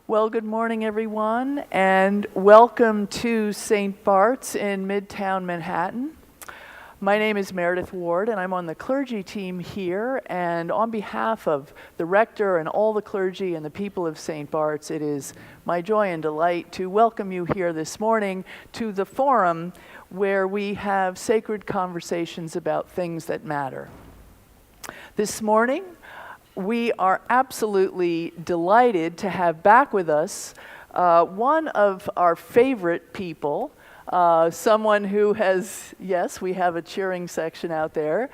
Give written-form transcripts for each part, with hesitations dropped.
Well, good morning, everyone, and welcome to St. Bart's in Midtown Manhattan. My name is Meredith Ward, and I'm on the clergy team here. And on behalf of the rector and all the clergy and the people of St. Bart's, it is my joy and delight to welcome you here this morning to the forum where we have sacred conversations about things that matter. This morning, we are absolutely delighted to have back with us one of our favorite people, someone who has, yes, we have a cheering section out there,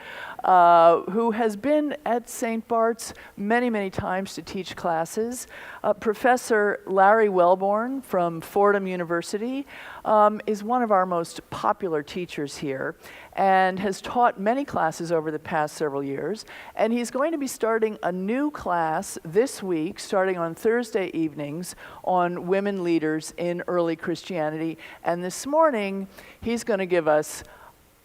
who has been at St. Bart's many, many times to teach classes. Professor Larry Welborn from Fordham University is one of our most popular teachers here and has taught many classes over the past several years. And he's going to be starting a new class this week, starting on Thursday evenings, on women leaders in early Christianity. And this morning, he's going to give us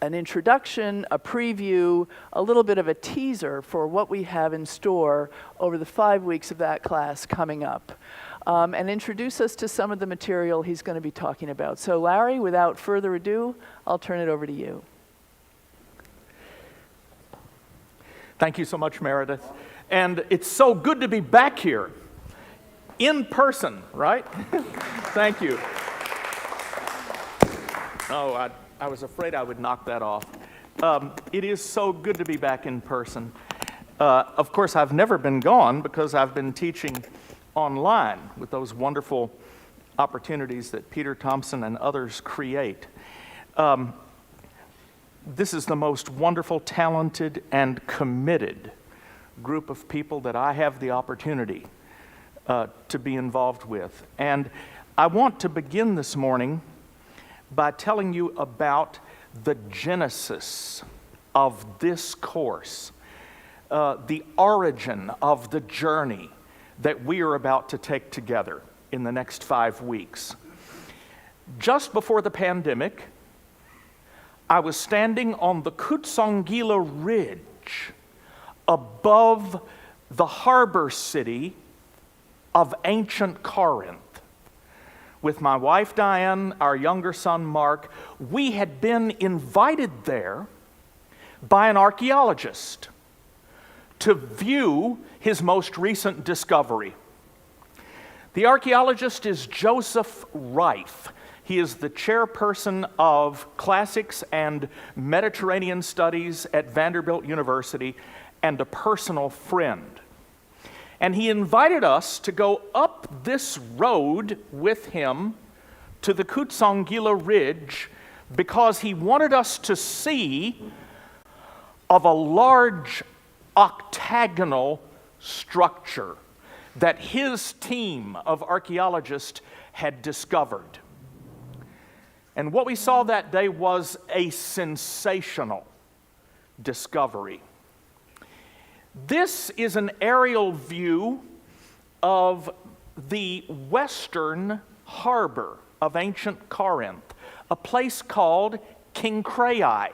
an introduction, a preview, a little bit of a teaser for what we have in store over the 5 weeks of that class coming up, and introduce us to some of the material he's going to be talking about. So Larry, without further ado, I'll turn it over to you. Thank you so much, Meredith. And it's so good to be back here in person, right? Thank you. Oh, I was afraid I would knock that off. It is so good to be back in person. Of course, I've never been gone because I've been teaching online with those wonderful opportunities that Peter Thompson and others create. This is the most wonderful, talented, and committed group of people that I have the opportunity to be involved with. And I want to begin this morning by telling you about the genesis of this course, the origin of the journey that we are about to take together in the next 5 weeks. Just before the pandemic, I was standing on the Kutsongila Ridge above the harbor city of ancient Corinth. With my wife Diane, our younger son Mark, we had been invited there by an archaeologist to view his most recent discovery. The archaeologist is Joseph Reif. He is the chairperson of Classics and Mediterranean Studies at Vanderbilt University and a personal friend. And he invited us to go up this road with him to the Kutsongila Ridge because he wanted us to see of a large octagonal structure that his team of archaeologists had discovered. And what we saw that day was a sensational discovery. This is an aerial view of the western harbor of ancient Corinth, a place called Kenchreai.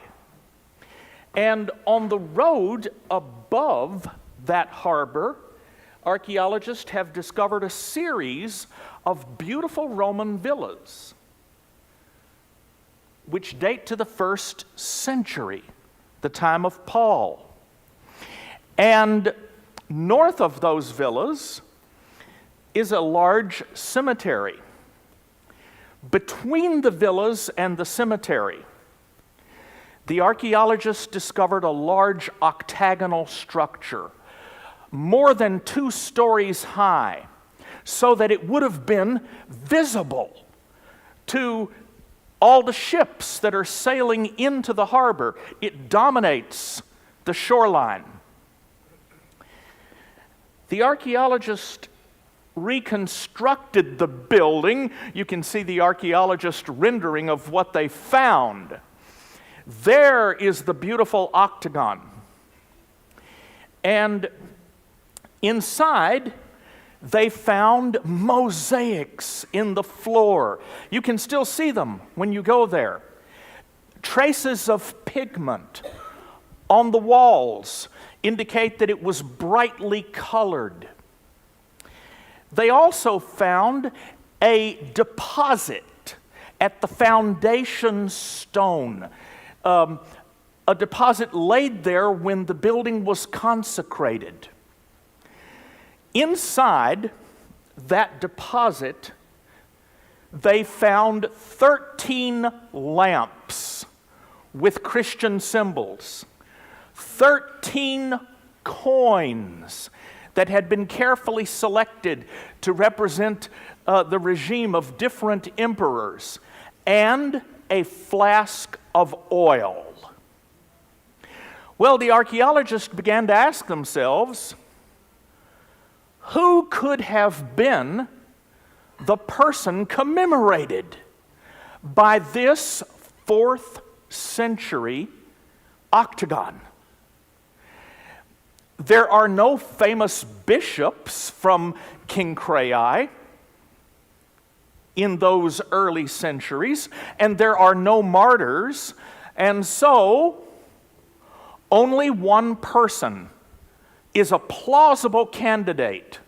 And on the road above that harbor, archaeologists have discovered a series of beautiful Roman villas which date to the 1st century, the time of Paul. And north of those villas is a large cemetery. Between the villas and the cemetery, the archaeologists discovered a large octagonal structure, more than 2 stories high, so that it would have been visible to all the ships that are sailing into the harbor. It dominates the shoreline. The archaeologist reconstructed the building. You can see the archaeologist rendering of what they found. There is the beautiful octagon. And inside, they found mosaics in the floor. You can still see them when you go there. Traces of pigment on the walls indicate that it was brightly colored. They also found a deposit at the foundation stone, a deposit laid there when the building was consecrated. Inside that deposit, they found 13 lamps with Christian symbols, 13 coins that had been carefully selected to represent the regime of different emperors, and a flask of oil. Well, the archaeologists began to ask themselves, who could have been the person commemorated by this 4th century octagon? There are no famous bishops from Kenchreai in those early centuries, and there are no martyrs, and so only one person is a plausible candidate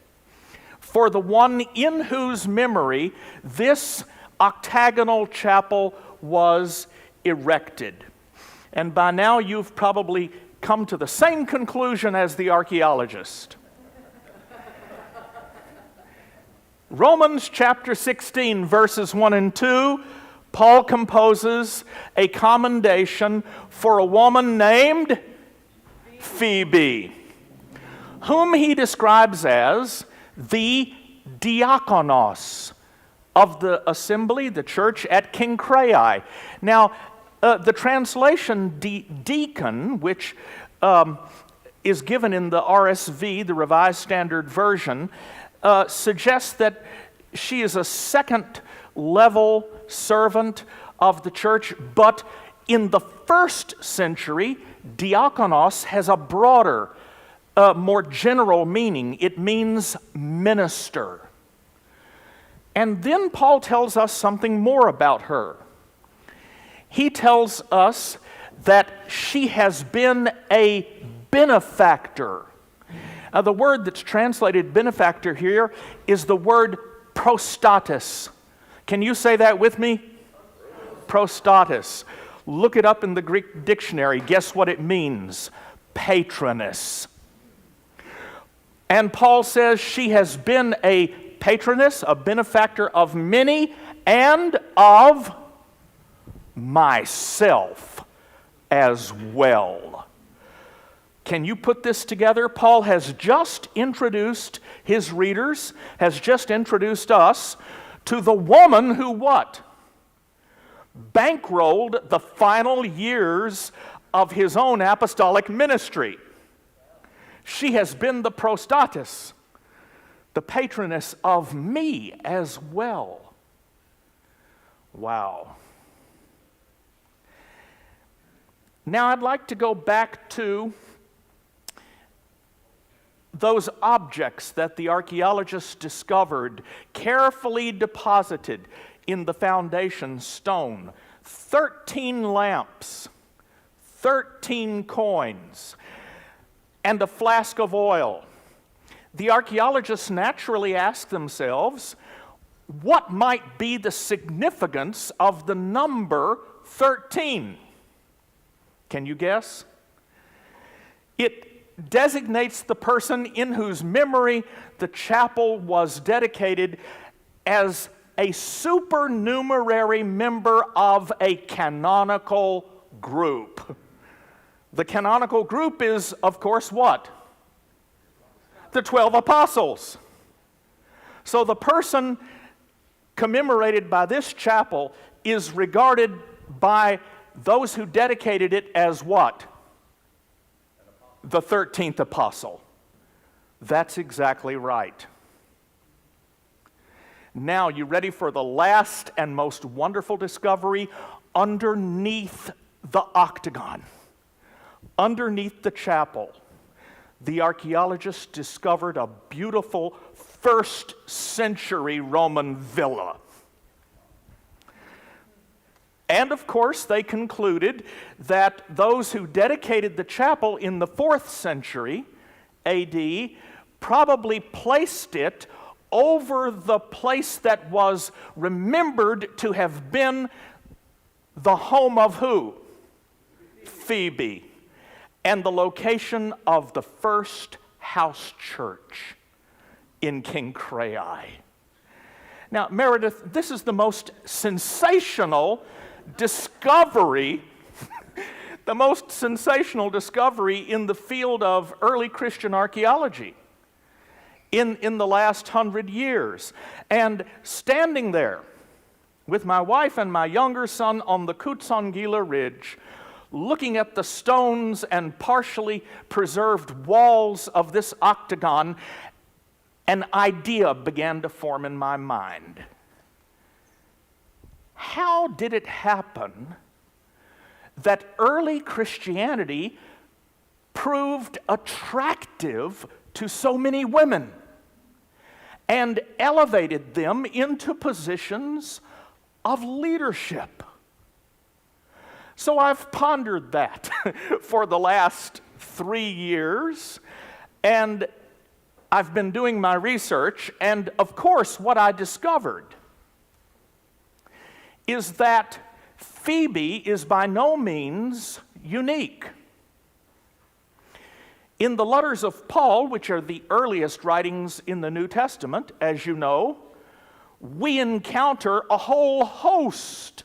for the one in whose memory this octagonal chapel was erected. And by now you've probably come to the same conclusion as the archaeologist. Romans chapter 16, verses 1 and 2, Paul composes a commendation for a woman named Phoebe, whom he describes as the diakonos of the assembly, the church at Kenchreai. Now, the translation deacon, which is given in the RSV, the Revised Standard Version, suggests that she is a second-level servant of the church, but in the 1st century, diakonos has a broader, more general meaning. It means minister. And then Paul tells us something more about her. He tells us that she has been a benefactor. Now, the word that's translated benefactor here is the word prostatis. Can you say that with me? Prostatis. Look it up in the Greek dictionary. Guess what it means? Patroness. And Paul says she has been a patroness, a benefactor of many, and of myself as well. Can you put this together? Paul has just introduced his readers, has just introduced us to the woman who what? Bankrolled the final years of his own apostolic ministry. She has been the prostatis, the patroness of me as well. Wow. Now I'd like to go back to those objects that the archaeologists discovered, carefully deposited in the foundation stone. 13 lamps, 13 coins, and a flask of oil. The archaeologists naturally ask themselves, what might be the significance of the number 13? Can you guess? It designates the person in whose memory the chapel was dedicated as a supernumerary member of a canonical group. The canonical group is, of course, what? The 12 apostles. So the person commemorated by this chapel is regarded by those who dedicated it as what? The 13th apostle. That's exactly right. Now, you ready for the last and most wonderful discovery? Underneath the octagon, underneath the chapel, the archaeologists discovered a beautiful 1st century Roman villa. And of course, they concluded that those who dedicated the chapel in the 4th century AD probably placed it over the place that was remembered to have been the home of who? Phoebe. And the location of the first house church in Kenchreai. Now, Meredith, this is the most sensational discovery, the most sensational discovery in the field of early Christian archaeology in the last 100 years. And standing there with my wife and my younger son on the Kutsongila Ridge, looking at the stones and partially preserved walls of this octagon, an idea began to form in my mind. How did it happen that early Christianity proved attractive to so many women and elevated them into positions of leadership? So I've pondered that for the last 3 years, and I've been doing my research, and of course what I discovered is that Phoebe is by no means unique. In the letters of Paul, which are the earliest writings in the New Testament, as you know, we encounter a whole host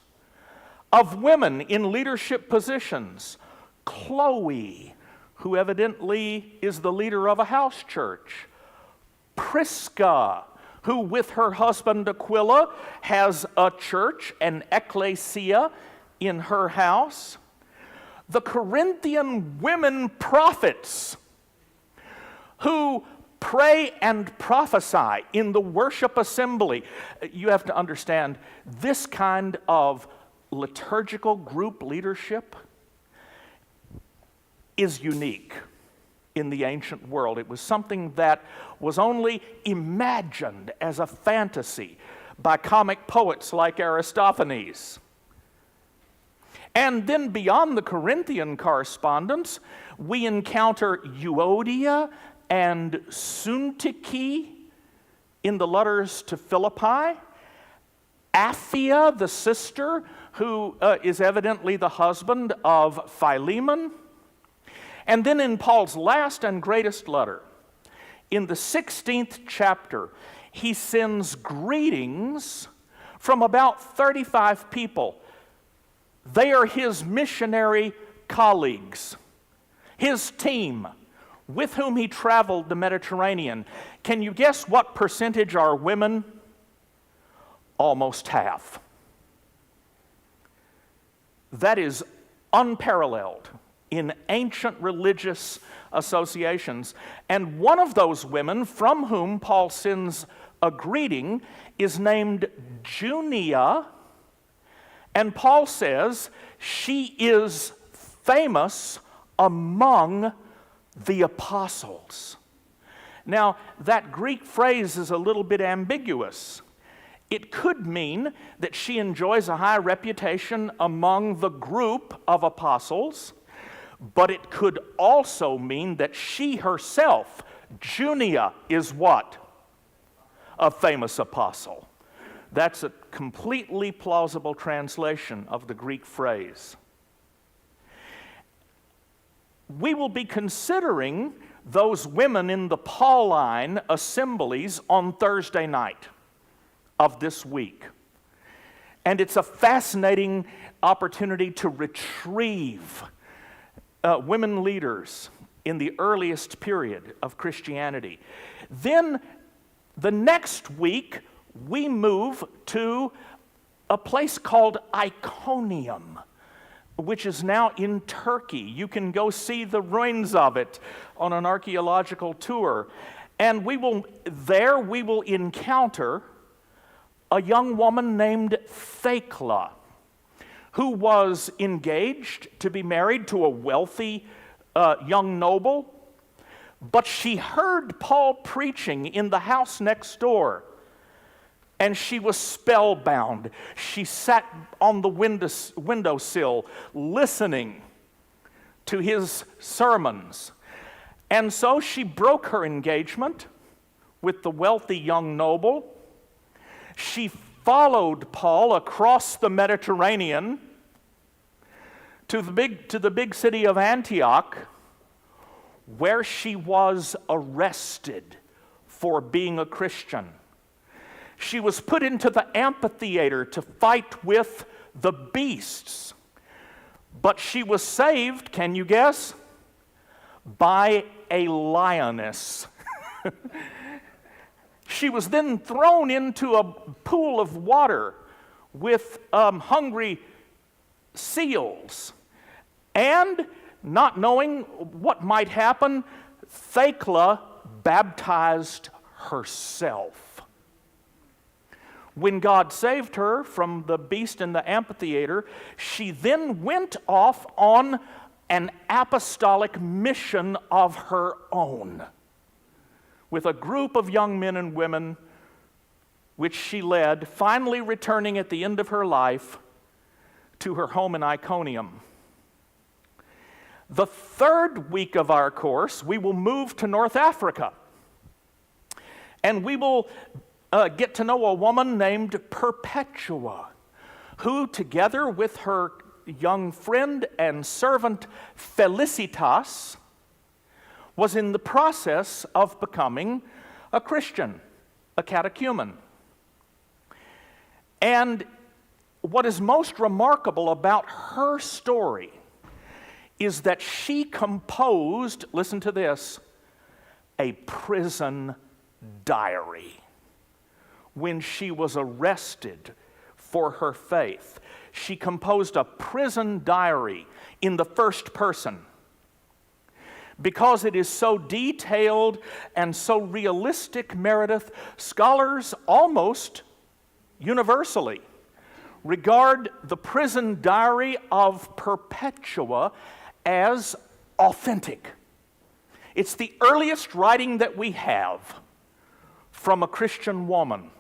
of women in leadership positions. Chloe, who evidently is the leader of a house church. Prisca, who with her husband Aquila has a church, an ecclesia, in her house. The Corinthian women prophets, who pray and prophesy in the worship assembly. You have to understand, this kind of liturgical group leadership is unique in the ancient world. It was something that was only imagined as a fantasy by comic poets like Aristophanes. And then beyond the Corinthian correspondence, we encounter Euodia and Syntyche in the letters to Philippi, Apphia, the sister, who is evidently the husband of Philemon. And then in Paul's last and greatest letter, in the 16th chapter, he sends greetings from about 35 people. They are his missionary colleagues, his team, with whom he traveled the Mediterranean. Can you guess what percentage are women? Almost half. That is unparalleled in ancient religious associations. And one of those women from whom Paul sends a greeting is named Junia. And Paul says she is famous among the apostles. Now, that Greek phrase is a little bit ambiguous. It could mean that she enjoys a high reputation among the group of apostles, but it could also mean that she herself, Junia, is what? A famous apostle. That's a completely plausible translation of the Greek phrase. We will be considering those women in the Pauline assemblies on Thursday night of this week. And it's a fascinating opportunity to retrieve women leaders in the earliest period of Christianity. Then the next week, we move to a place called Iconium, which is now in Turkey. You can go see the ruins of it on an archaeological tour. And we will encounter a young woman named Thecla, who was engaged to be married to a wealthy young noble, but she heard Paul preaching in the house next door, and she was spellbound. She sat on the windowsill listening to his sermons. And so she broke her engagement with the wealthy young noble. She followed Paul across the Mediterranean to the big city of Antioch, where she was arrested for being a Christian. She was put into the amphitheater to fight with the beasts. But she was saved, can you guess? By a lioness. She was then thrown into a pool of water with hungry seals. And, not knowing what might happen, Thecla baptized herself. When God saved her from the beast in the amphitheater, she then went off on an apostolic mission of her own with a group of young men and women which she led, finally returning at the end of her life to her home in Iconium. The third week of our course, we will move to North Africa, and we will get to know a woman named Perpetua, who, together with her young friend and servant Felicitas, was in the process of becoming a Christian, a catechumen. And what is most remarkable about her story is that she composed, listen to this, a prison diary when she was arrested for her faith. She composed a prison diary in the first person. Because it is so detailed and so realistic, Meredith, scholars almost universally regard the prison diary of Perpetua as authentic. It's the earliest writing that we have from a Christian woman,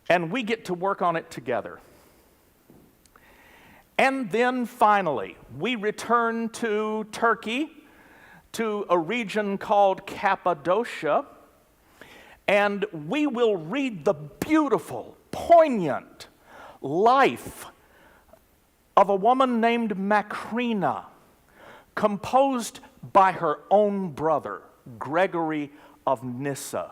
and we get to work on it together. And then finally, we return to Turkey, to a region called Cappadocia, and we will read the beautiful, poignant life of a woman named Macrina, composed by her own brother, Gregory of Nyssa.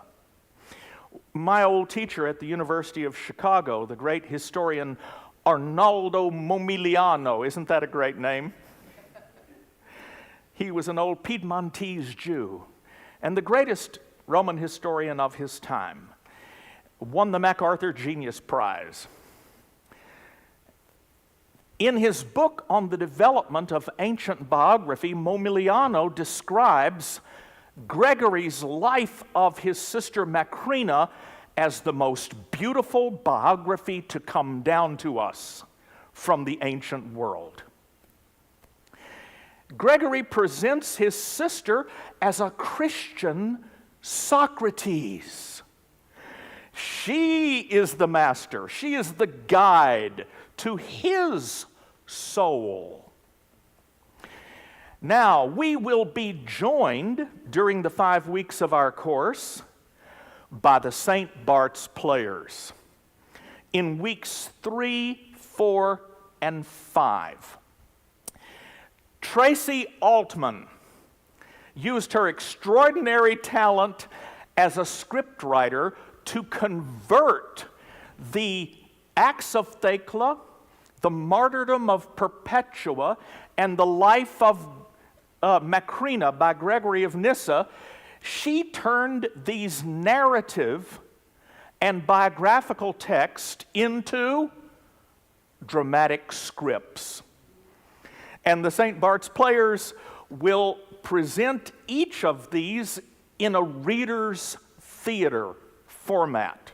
My old teacher at the University of Chicago, the great historian Arnaldo Momigliano, isn't that a great name? He was an old Piedmontese Jew and the greatest Roman historian of his time. Won the MacArthur Genius Prize. In his book on the development of ancient biography, Momigliano describes Gregory's life of his sister Macrina as the most beautiful biography to come down to us from the ancient world. Gregory presents his sister as a Christian Socrates. She is the master. She is the guide to his soul. Now, we will be joined during the 5 weeks of our course by the St. Bart's players in weeks 3, 4, and 5. Tracy Altman used her extraordinary talent as a scriptwriter to convert the Acts of Thecla, the martyrdom of Perpetua, and the life of Macrina by Gregory of Nyssa. She turned these narrative and biographical texts into dramatic scripts. And the St. Bart's players will present each of these in a reader's theater format.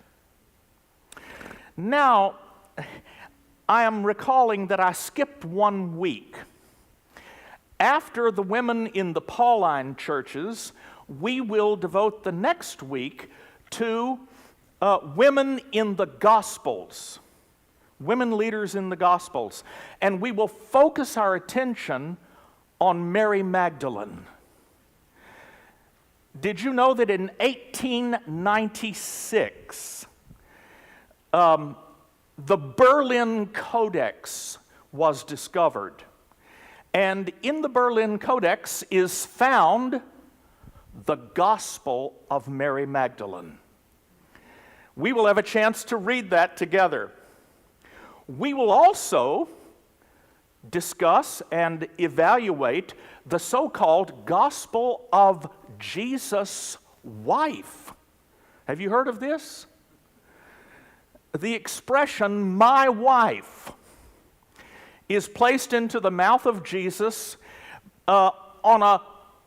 Now, I am recalling that I skipped 1 week. After the women in the Pauline churches, we will devote the next week to women in the Gospels, women leaders in the Gospels, and we will focus our attention on Mary Magdalene. Did you know that in 1896, the Berlin Codex was discovered? And in the Berlin Codex is found the Gospel of Mary Magdalene. We will have a chance to read that together. We will also discuss and evaluate the so-called Gospel of Jesus' wife. Have you heard of this? The expression, my wife, is placed into the mouth of Jesus on a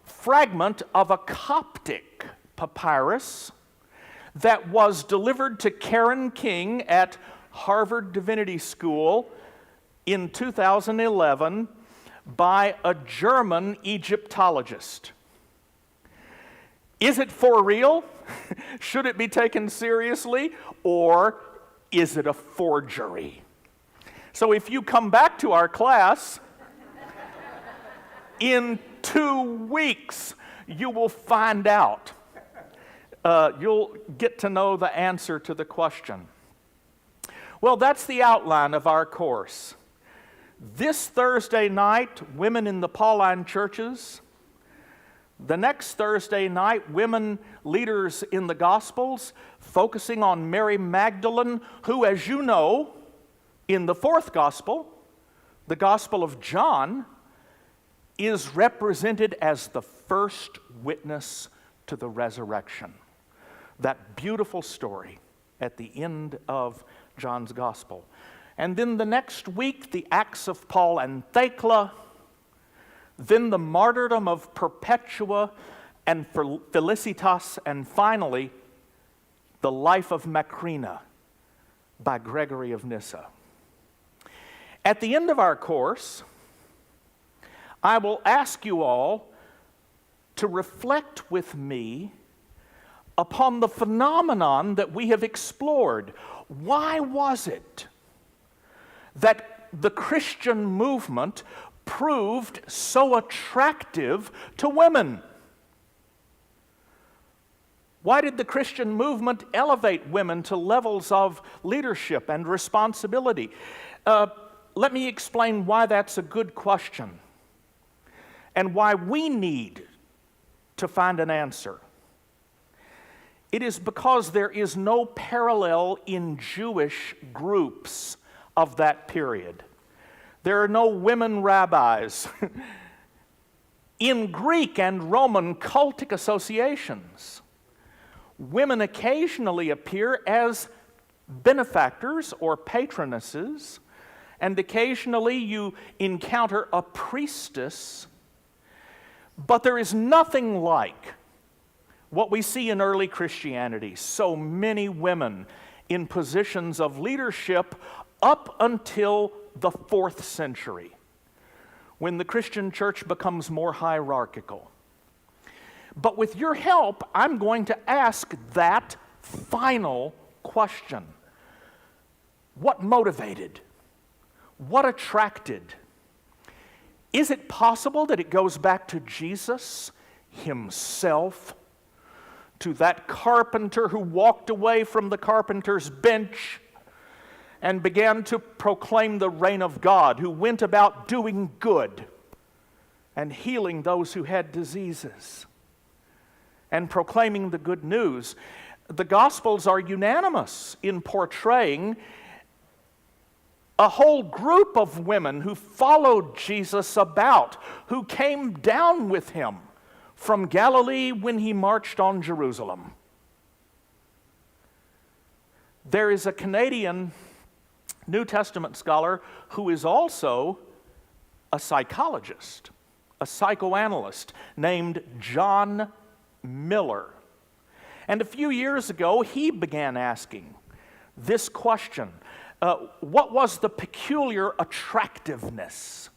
fragment of a Coptic papyrus that was delivered to Karen King at Harvard Divinity School in 2011 by a German Egyptologist. Is it for real? Should it be taken seriously? Or is it a forgery? So if you come back to our class in 2 weeks, you will find out. You'll get to know the answer to the question. Well, that's the outline of our course. This Thursday night, women in the Pauline churches. The next Thursday night, women leaders in the Gospels, focusing on Mary Magdalene, who, as you know, in the fourth Gospel, the Gospel of John, is represented as the first witness to the resurrection. That beautiful story at the end of John's Gospel. And then the next week, the Acts of Paul and Thecla, then the martyrdom of Perpetua and Felicitas, and finally, the life of Macrina by Gregory of Nyssa. At the end of our course, I will ask you all to reflect with me upon the phenomenon that we have explored. Why was it that the Christian movement proved so attractive to women? Why did the Christian movement elevate women to levels of leadership and responsibility? Let me explain why that's a good question and why we need to find an answer. It is because there is no parallel in Jewish groups of that period. There are no women rabbis. In Greek and Roman cultic associations, women occasionally appear as benefactors or patronesses, and occasionally you encounter a priestess, but there is nothing like what we see in early Christianity. So many women in positions of leadership up until the 4th century, when the Christian church becomes more hierarchical. But with your help, I'm going to ask that final question. What motivated? What attracted? Is it possible that it goes back to Jesus himself? To that carpenter who walked away from the carpenter's bench and began to proclaim the reign of God, who went about doing good and healing those who had diseases and proclaiming the good news. The Gospels are unanimous in portraying a whole group of women who followed Jesus about, who came down with him from Galilee when he marched on Jerusalem. There is a Canadian New Testament scholar who is also a psychologist, a psychoanalyst, named John Miller. And a few years ago, he began asking this question: what was the peculiar attractiveness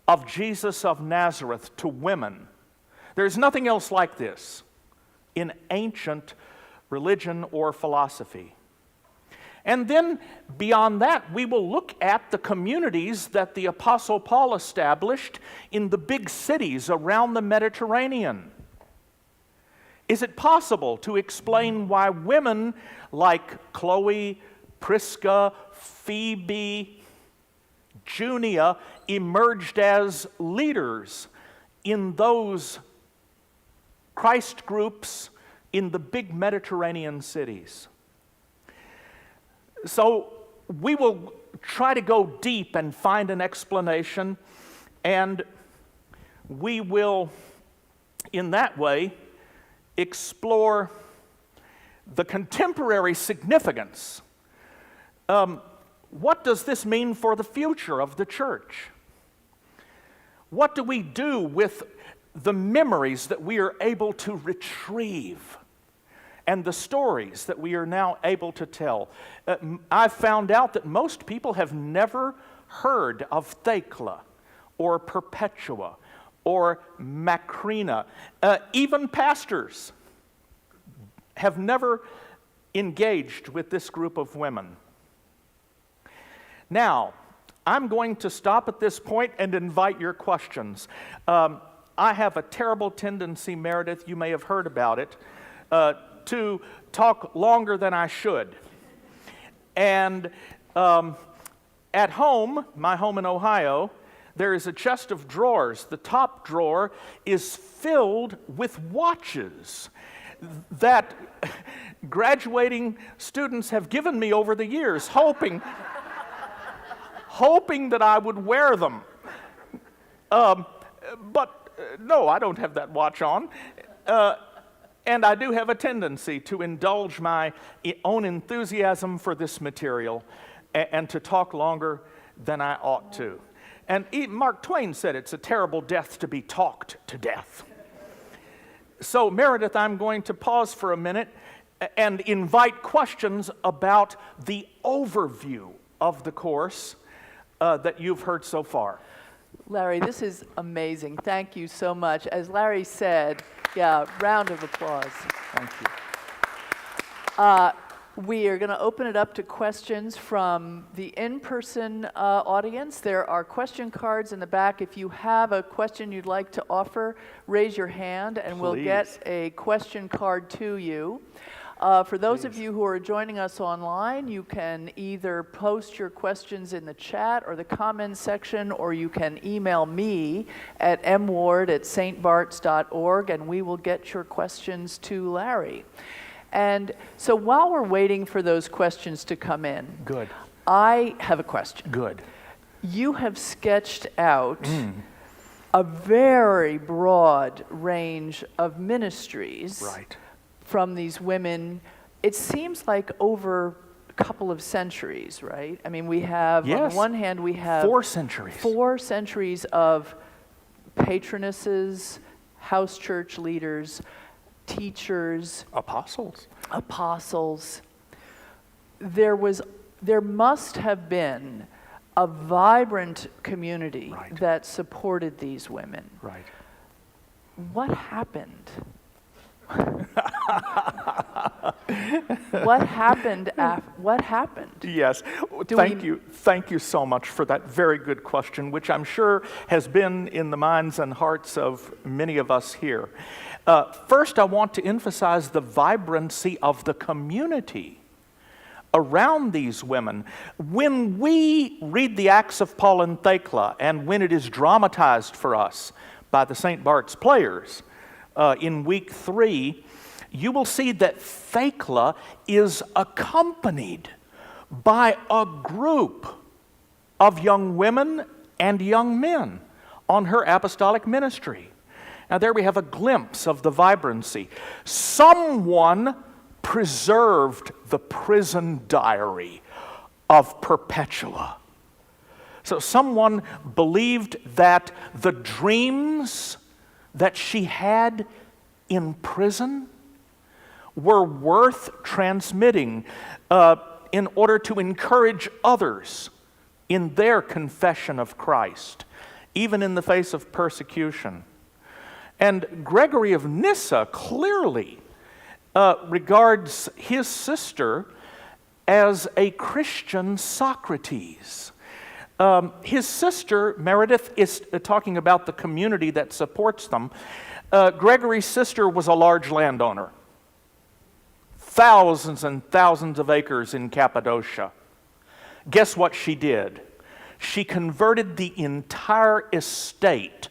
of Jesus of Nazareth to women? There's nothing else like this in ancient religion or philosophy. And then beyond that, we will look at the communities that the Apostle Paul established in the big cities around the Mediterranean. Is it possible to explain why women like Chloe, Prisca, Phoebe, Junia emerged as leaders in those Christ groups in the big Mediterranean cities? So we will try to go deep and find an explanation, and we will, in that way, explore the contemporary significance. What does this mean for the future of the church? What do we do with the memories that we are able to retrieve and the stories that we are now able to tell? I've found out that most people have never heard of Thecla or Perpetua or Macrina. Even pastors have never engaged with this group of women. Now, I'm going to stop at this point and invite your questions. I have a terrible tendency, Meredith, you may have heard about it, to talk longer than I should. And at home, my home in Ohio, there is a chest of drawers. The top drawer is filled with watches that graduating students have given me over the years, hoping that I would wear them. But no, I don't have that watch on. And I do have a tendency to indulge my own enthusiasm for this material and to talk longer than I ought to. And even Mark Twain said it's a terrible death to be talked to death. So, Meredith, I'm going to pause for a minute and invite questions about the overview of the course that you've heard so far. Larry, this is amazing. Thank you so much. As Larry said, yeah, round of applause. Thank you. We are going to open it up to questions from the in-person audience. There are question cards in the back. If you have a question you'd like to offer, raise your hand and we'll get a question card to you. For those of you who are joining us online, you can either post your questions in the chat or the comments section, or you can email me at mward@stbarts.org, and we will get your questions to Larry. And so while we're waiting for those questions to come in, Good. I have a question. Good. You have sketched out a very broad range of ministries. Right. From these women. It seems like over a couple of centuries, right? I mean, we have, Yes. on one hand, we have 4 centuries. 4 centuries of patronesses, house church leaders, teachers, Apostles. There must have been a vibrant community Right. that supported these women. Right. What happened? What happened? What happened? Yes. Thank you so much for that very good question, which I'm sure has been in the minds and hearts of many of us here. First, I want to emphasize the vibrancy of the community around these women. When we read the Acts of Paul and Thecla, and when it is dramatized for us by the St. Bart's players in week 3, you will see that Thecla is accompanied by a group of young women and young men on her apostolic ministry. Now there we have a glimpse of the vibrancy. Someone preserved the prison diary of Perpetua. So someone believed that the dreams that she had in prison were worth transmitting in order to encourage others in their confession of Christ, even in the face of persecution. And Gregory of Nyssa clearly regards his sister as a Christian Socrates. His sister, Meredith, is talking about the community that supports them. Gregory's sister was a large landowner. Thousands and thousands of acres in Cappadocia. Guess what she did? She converted the entire estate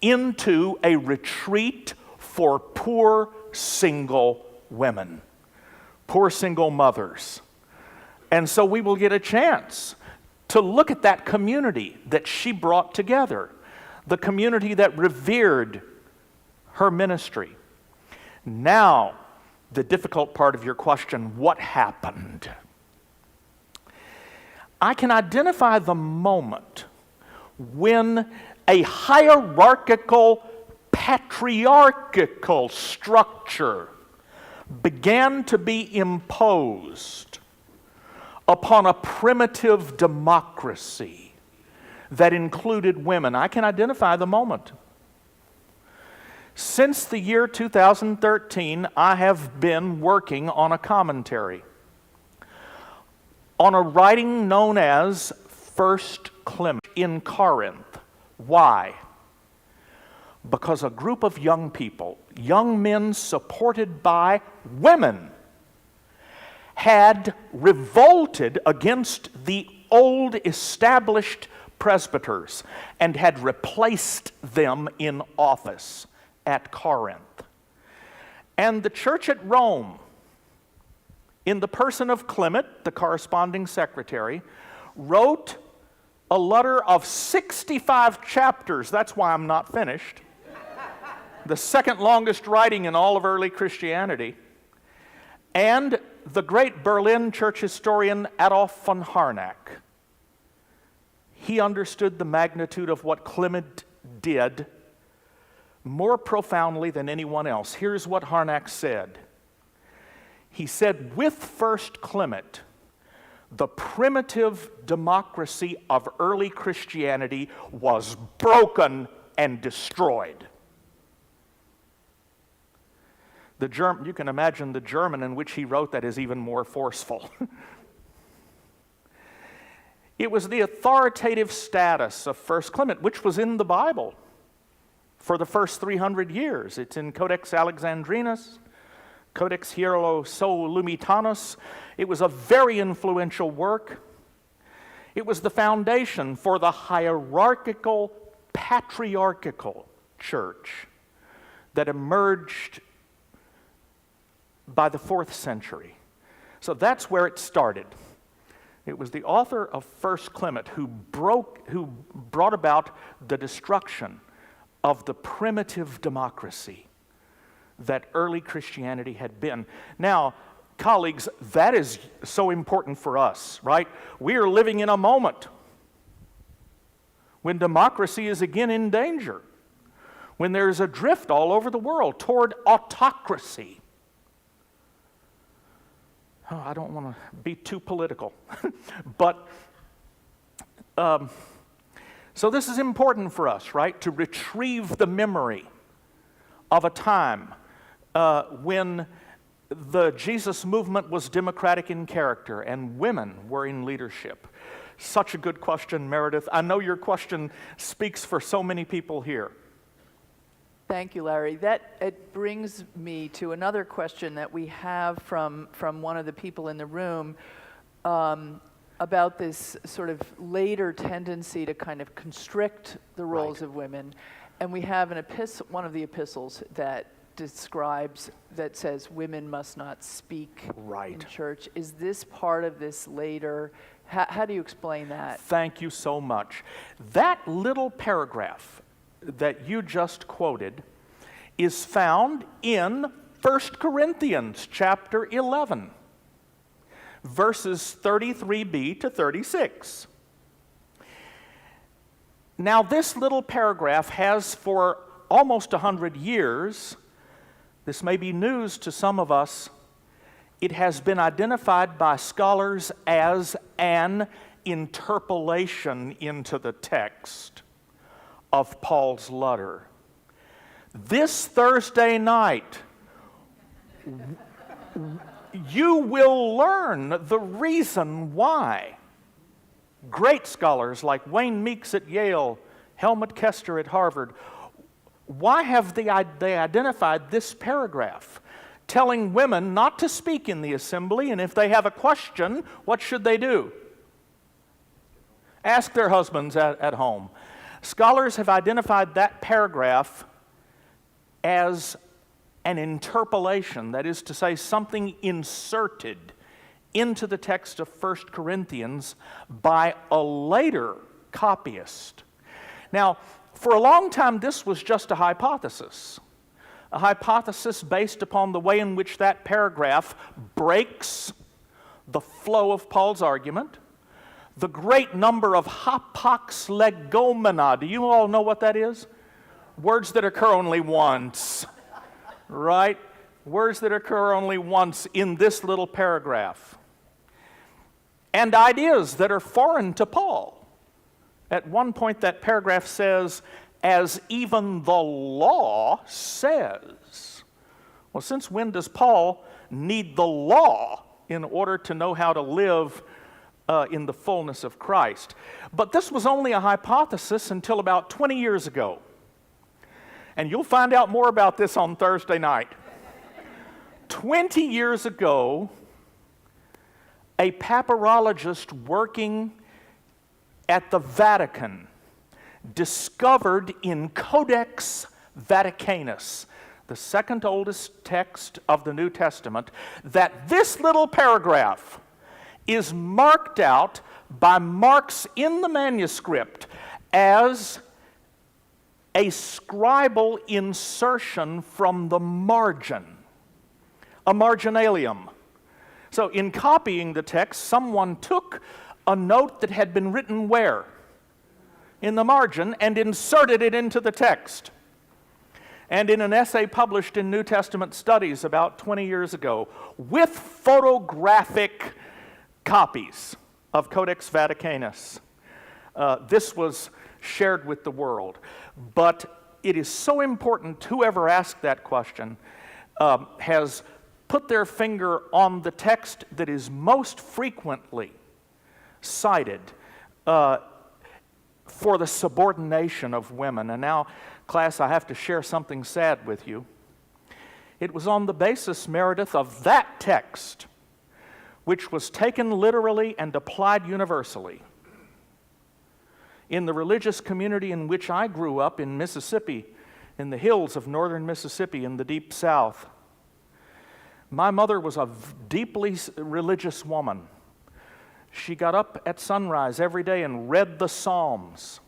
into a retreat for poor single women, poor single mothers. And so we will get a chance to look at that community that she brought together, the community that revered her ministry. Now, the difficult part of your question, what happened? I can identify the moment when a hierarchical, patriarchal structure began to be imposed upon a primitive democracy that included women. I can identify the moment. Since the year 2013, I have been working on a commentary on a writing known as First Clement in Corinth. Why? Because a group of young people, young men supported by women, had revolted against the old established presbyters and had replaced them in office at Corinth. And the church at Rome, in the person of Clement, the corresponding secretary, wrote a letter of 65 chapters. That's why I'm not finished. The second longest writing in all of early Christianity. And the great Berlin church historian Adolf von Harnack, he understood the magnitude of what Clement did more profoundly than anyone else. Here's what Harnack said. He said, with First Clement, the primitive democracy of early Christianity was broken and destroyed. You can imagine the German in which he wrote that is even more forceful. It was the authoritative status of First Clement, which was in the Bible for the first 300 years. It's in Codex Alexandrinus, Codex Hierolymsolumitanus. It was a very influential work. It was the foundation for the hierarchical, patriarchal church that emerged by the 4th century. So that's where it started. It was the author of First Clement who brought about the destruction of the primitive democracy that early Christianity had been. Now, colleagues, that is so important for us, right? We are living in a moment when democracy is again in danger, when there is a drift all over the world toward autocracy. Oh, I don't want to be too political, but so this is important for us, right? To retrieve the memory of a time when the Jesus movement was democratic in character and women were in leadership. Such a good question, Meredith. I know your question speaks for so many people here. Thank you, Larry. It brings me to another question that we have from one of the people in the room about this sort of later tendency to kind of constrict the roles of women. And we have one of the epistles that says women must not speak in church. Is this part of this later? How do you explain that? Thank you so much. That little paragraph that you just quoted is found in 1 Corinthians chapter 11, verses 33b to 36. Now, this little paragraph has for almost 100 years, this may be news to some of us, it has been identified by scholars as an interpolation into the text of Paul's letter. This Thursday night, you will learn the reason why great scholars like Wayne Meeks at Yale, Helmut Kester at Harvard, why have they identified this paragraph telling women not to speak in the assembly, and if they have a question, what should they do? Ask their husbands at home. Scholars have identified that paragraph as an interpolation, that is to say, something inserted into the text of 1 Corinthians by a later copyist. Now, for a long time, this was just a hypothesis based upon the way in which that paragraph breaks the flow of Paul's argument, the great number of hapax legomena. Do you all know what that is? Words that occur only once, right? Words that occur only once in this little paragraph. And ideas that are foreign to Paul. At one point, that paragraph says, as even the law says. Well, since when does Paul need the law in order to know how to live in the fullness of Christ? But this was only a hypothesis until about 20 years ago. And you'll find out more about this on Thursday night. 20 years ago, a papyrologist working at the Vatican discovered in Codex Vaticanus, the second oldest text of the New Testament, that this little paragraph is marked out by marks in the manuscript as a scribal insertion from the margin, a marginalium. So in copying the text, someone took a note that had been written where? In the margin, and inserted it into the text. And in an essay published in New Testament Studies about 20 years ago, with photographic copies of Codex Vaticanus, this was shared with the world. But it is so important, whoever asked that question has put their finger on the text that is most frequently cited for the subordination of women. And now, class, I have to share something sad with you. It was on the basis, Meredith, of that text, which was taken literally and applied universally, in the religious community in which I grew up in Mississippi, in the hills of northern Mississippi in the deep South. My mother was a deeply religious woman. She got up at sunrise every day and read the Psalms.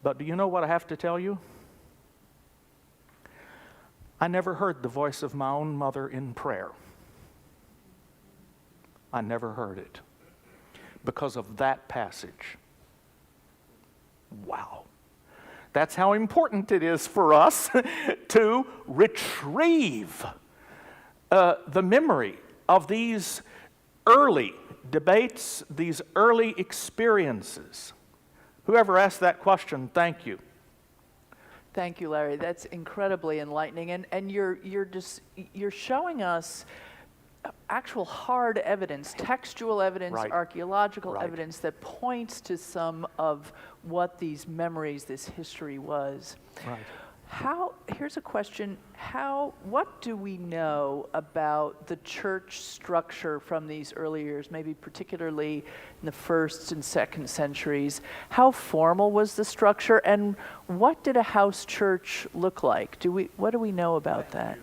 But do you know what I have to tell you? I never heard the voice of my own mother in prayer. I never heard it because of that passage. Wow. That's how important it is for us to retrieve the memory of these early debates, these early experiences. Whoever asked that question, thank you. Thank you, Larry. That's incredibly enlightening, and you're showing us actual hard evidence, textual evidence, right. Archaeological right. evidence that points to some of what these memories, this history was. Right. Here's a question, what do we know about the church structure from these early years, maybe particularly in the first and second centuries? How formal was the structure, and what did a house church look like? What do we know about that?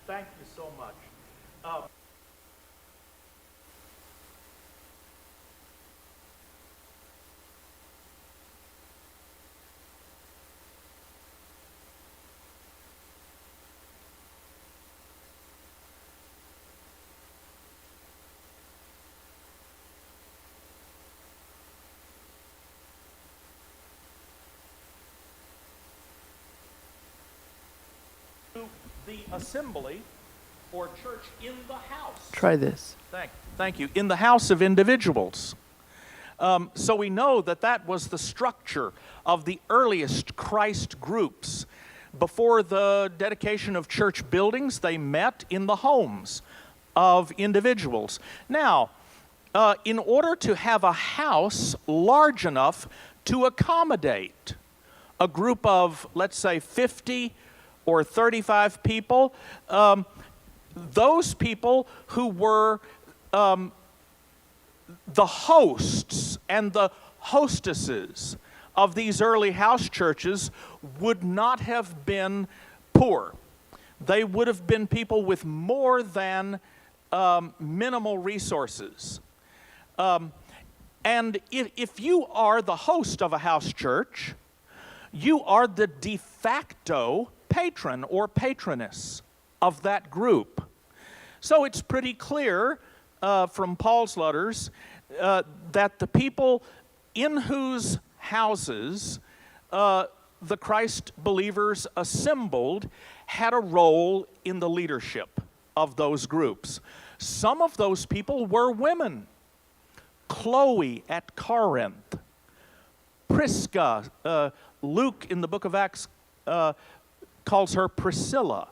Thank you so much. The assembly or church in the house. Try this. Thank you. In the house of individuals. So we know that was the structure of the earliest Christ groups. Before the dedication of church buildings, they met in the homes of individuals. Now, in order to have a house large enough to accommodate a group of, let's say, 50 or 35 people, those people who were the hosts and the hostesses of these early house churches would not have been poor. They would have been people with more than minimal resources. And if you are the host of a house church, you are the de facto patron or patroness of that group. So it's pretty clear from Paul's letters that the people in whose houses the Christ believers assembled had a role in the leadership of those groups. Some of those people were women. Chloe at Corinth, Prisca, Luke in the book of Acts calls her Priscilla.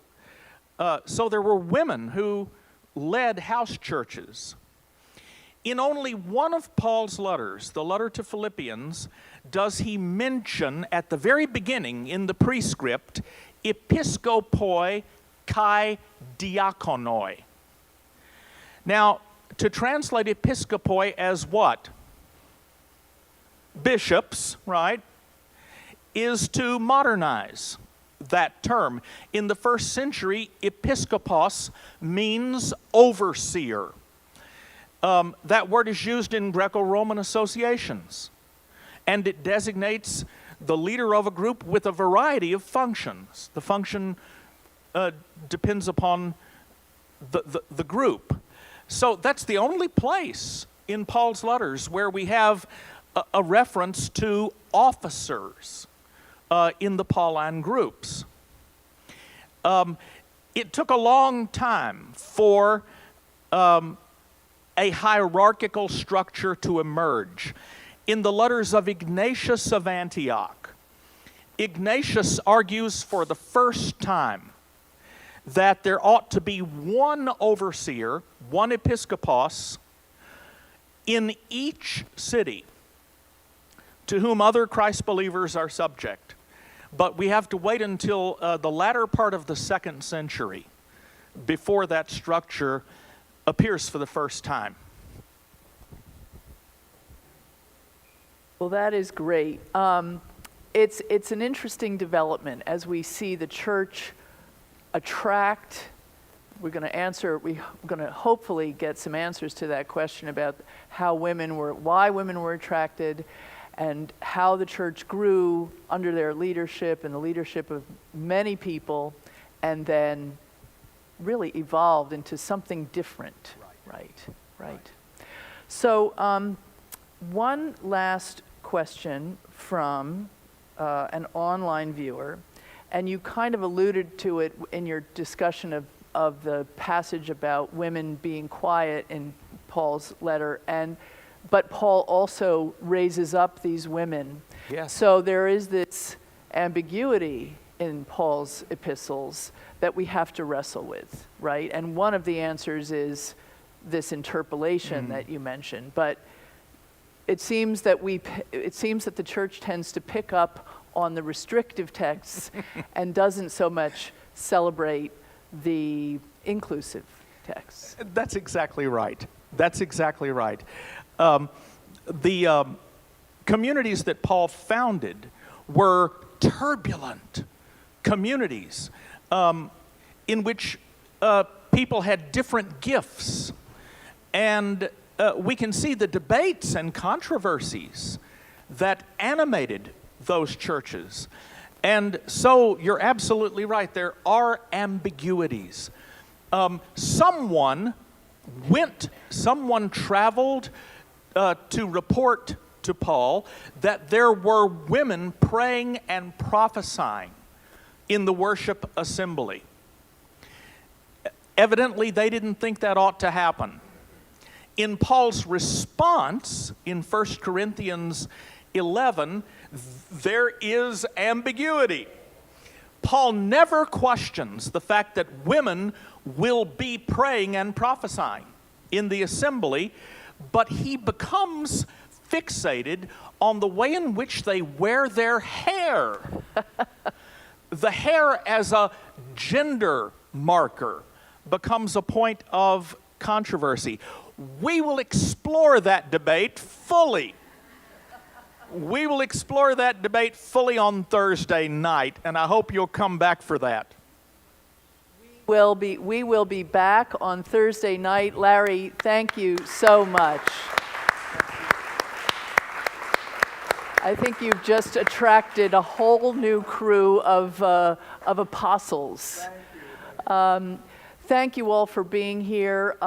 So there were women who led house churches. In only one of Paul's letters, the letter to Philippians, does he mention at the very beginning in the prescript, episkopoi kai diakonoi. Now, to translate episkopoi as what? Bishops, right? Is to modernize that term. In the first century, episkopos means overseer. That word is used in Greco-Roman associations, and it designates the leader of a group with a variety of functions. The function depends upon the group. So that's the only place in Paul's letters where we have a reference to officers in the Pauline groups. It took a long time for a hierarchical structure to emerge. In the letters of Ignatius of Antioch, Ignatius argues for the first time that there ought to be one overseer, one episkopos, in each city to whom other Christ believers are subject. But we have to wait until the latter part of the 2nd century before that structure appears for the first time. Well, that is great. It's an interesting development as we see the church attract. We're going to hopefully get some answers to that question about why women were attracted, and how the church grew under their leadership and the leadership of many people, and then really evolved into something different. Right. So one last question from an online viewer, and you kind of alluded to it in your discussion of the passage about women being quiet in Paul's letter, but Paul also raises up these women. Yes. So there is this ambiguity in Paul's epistles that we have to wrestle with, right? And one of the answers is this interpolation that you mentioned. But it seems that the church tends to pick up on the restrictive texts and doesn't so much celebrate the inclusive texts. That's exactly right. The communities that Paul founded were turbulent communities in which people had different gifts. And we can see the debates and controversies that animated those churches. And so you're absolutely right. There are ambiguities. Someone traveled to report to Paul that there were women praying and prophesying in the worship assembly. Evidently, they didn't think that ought to happen. In Paul's response in 1 Corinthians 11, there is ambiguity. Paul never questions the fact that women will be praying and prophesying in the assembly, but he becomes fixated on the way in which they wear their hair. The hair as a gender marker becomes a point of controversy. We will explore that debate fully. We will explore that debate fully on Thursday night, and I hope you'll come back for that. We will be back on Thursday night. Larry, thank you so much. I think you've just attracted a whole new crew of apostles. Thank you all for being here.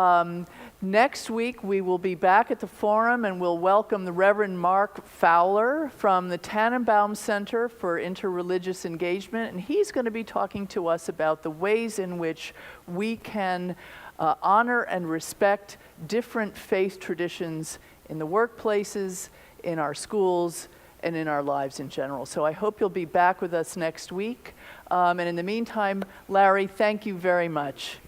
Next week, we will be back at the Forum, and we'll welcome the Reverend Mark Fowler from the Tannenbaum Center for Interreligious Engagement, and he's going to be talking to us about the ways in which we can honor and respect different faith traditions in the workplaces, in our schools, and in our lives in general. So I hope you'll be back with us next week. And in the meantime, Larry, thank you very much.